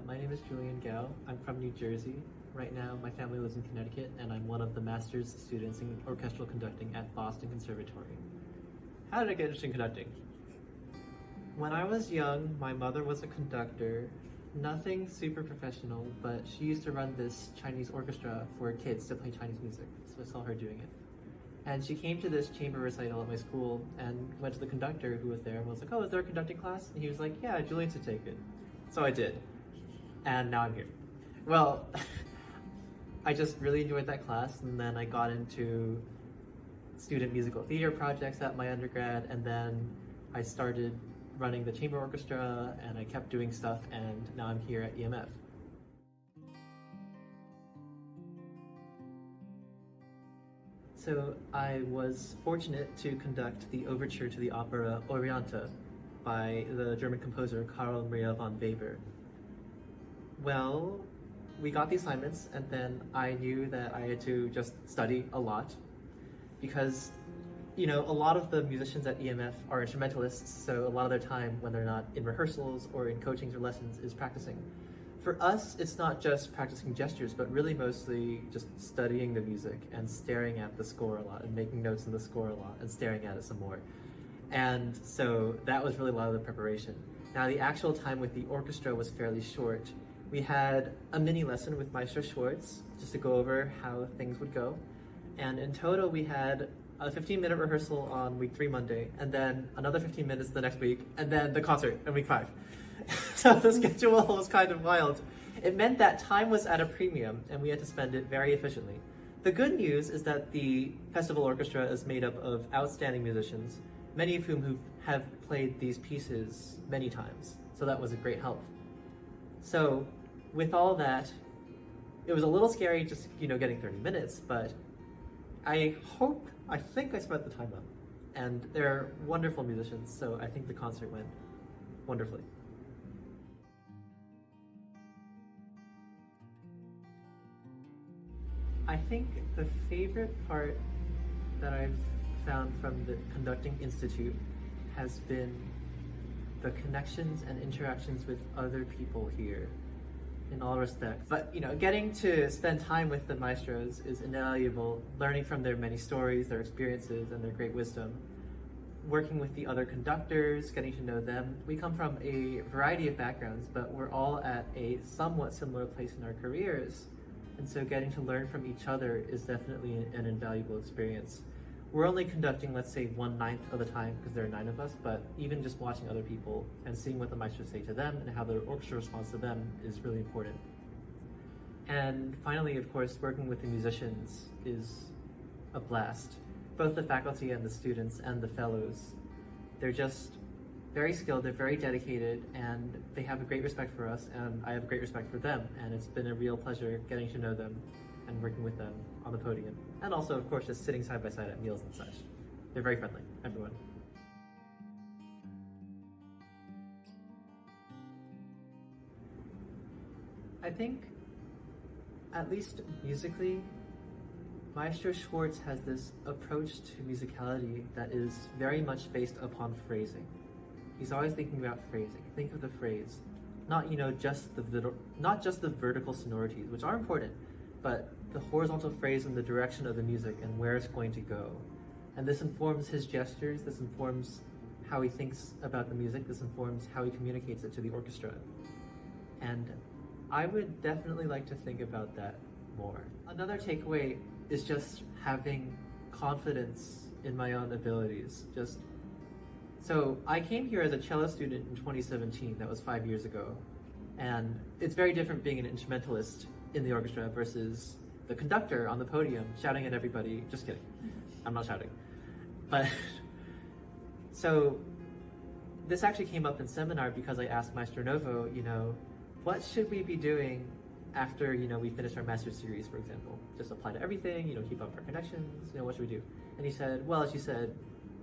My name is Julian Gau. I'm from New Jersey. Right now, my family lives in Connecticut, and I'm one of the master's students in orchestral conducting at Boston Conservatory. How did I get interested in conducting? When I was young, my mother was a conductor. Nothing super professional, but she used to run this Chinese orchestra for kids to play Chinese music, so I saw her doing it. And she came to this chamber recital at my school and went to the conductor who was there and was like, "Oh, is there a conducting class?" And he was like, "Yeah, Julian should take it." So I did. And now I'm here. Well, I just really enjoyed that class, and then I got into student musical theater projects at my undergrad, and then I started running the chamber orchestra, and I kept doing stuff, and now I'm here at EMF. So I was fortunate to conduct the overture to the opera Oriente by the German composer Karl Maria von Weber. Well, we got the assignments, and then I knew that I had to just study a lot because, you know, a lot of the musicians at EMF are instrumentalists, so a lot of their time when they're not in rehearsals or in coachings or lessons is practicing. For us, it's not just practicing gestures, but really mostly just studying the music and staring at the score a lot and making notes in the score a lot and staring at it some more. And so that was really a lot of the preparation. Now, the actual time with the orchestra was fairly short. We had a mini lesson with Maestro Schwartz just to go over how things would go. And in total, we had a 15-minute rehearsal on week 3 Monday, and then another 15 minutes the next week, and then the concert in week 5. So the schedule was kind of wild. It meant that time was at a premium, and we had to spend it very efficiently. The good news is that the festival orchestra is made up of outstanding musicians, many of whom have played these pieces many times. So that was a great help. So with all that, it was a little scary just, getting 30 minutes, but I think I spent the time up. And they're wonderful musicians, so I think the concert went wonderfully. I think the favorite part that I've found from the Conducting Institute has been the connections and interactions with other people here in all respects. But, getting to spend time with the maestros is invaluable, learning from their many stories, their experiences, and their great wisdom. Working with the other conductors, getting to know them. We come from a variety of backgrounds, but we're all at a somewhat similar place in our careers. And so getting to learn from each other is definitely an invaluable experience. We're only conducting, let's say, 1/9 of the time because there are 9 of us, but even just watching other people and seeing what the maestros say to them and how the orchestra responds to them is really important. And finally, of course, working with the musicians is a blast. Both the faculty and the students and the fellows, they're just very skilled, they're very dedicated, and they have a great respect for us, and I have a great respect for them, and it's been a real pleasure getting to know them and working with them on the podium. And also, of course, just sitting side by side at meals and such. They're very friendly, everyone. I think, at least musically, Maestro Schwartz has this approach to musicality that is very much based upon phrasing. He's always thinking about phrasing. Think of the phrase, not just the vertical sonorities, which are important, but the horizontal phrase and the direction of the music and where it's going to go. And this informs his gestures. This informs how he thinks about the music. This informs how he communicates it to the orchestra. And I would definitely like to think about that more. Another takeaway is just having confidence in my own abilities. So I came here as a cello student in 2017, that was 5 years ago. And it's very different being an instrumentalist in the orchestra versus the conductor on the podium shouting at everybody. Just kidding, I'm not shouting. But, so this actually came up in seminar because I asked Maestro Novo, what should we be doing after, we finish our master's series, for example? Just apply to everything, keep up our connections, what should we do? And he said, well, as you said,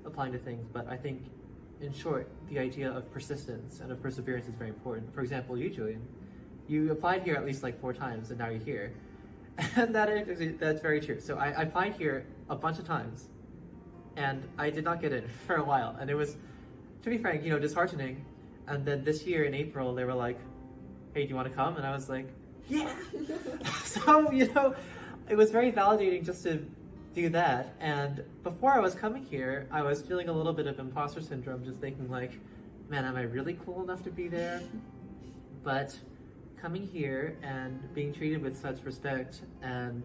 applying to things, but I think, in short, the idea of persistence and of perseverance is very important. For example, you, Julian, you applied here at least 4 times, and now you're here. And that's very true. So I applied here a bunch of times, and I did not get in for a while. And it was, to be frank, disheartening. And then this year in April, they were like, hey, do you want to come? And I was like, yeah. So, it was very validating just to do that. And before I was coming here, I was feeling a little bit of imposter syndrome, just thinking like, man, am I really cool enough to be there? But coming here and being treated with such respect and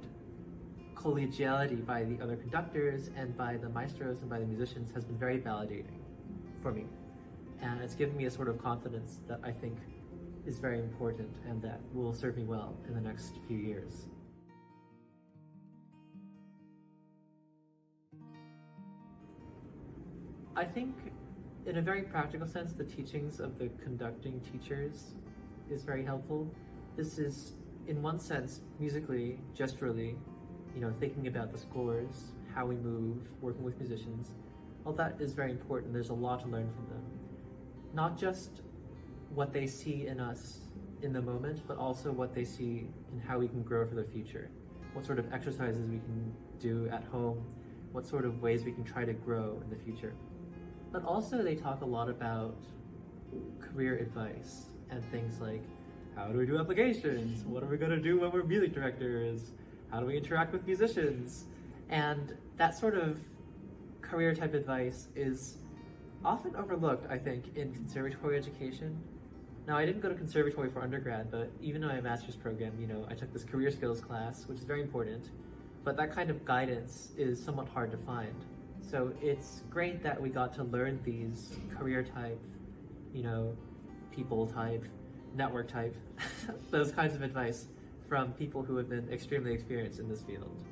collegiality by the other conductors and by the maestros and by the musicians has been very validating for me. And it's given me a sort of confidence that I think is very important and that will serve me well in the next few years. I think in a very practical sense, the teachings of the conducting teachers is very helpful. This is, in one sense, musically, gesturally, thinking about the scores, how we move, working with musicians. All that is very important. There's a lot to learn from them. Not just what they see in us in the moment, but also what they see in how we can grow for the future. What sort of exercises we can do at home, what sort of ways we can try to grow in the future. But also they talk a lot about career advice and things like, how do we do applications? What are we going to do when we're music directors? How do we interact with musicians? And that sort of career type advice is often overlooked, I think, in conservatory education. Now, I didn't go to conservatory for undergrad, but even in my master's program, I took this career skills class, which is very important, but that kind of guidance is somewhat hard to find. So it's great that we got to learn these career type, people type, network type, those kinds of advice from people who have been extremely experienced in this field.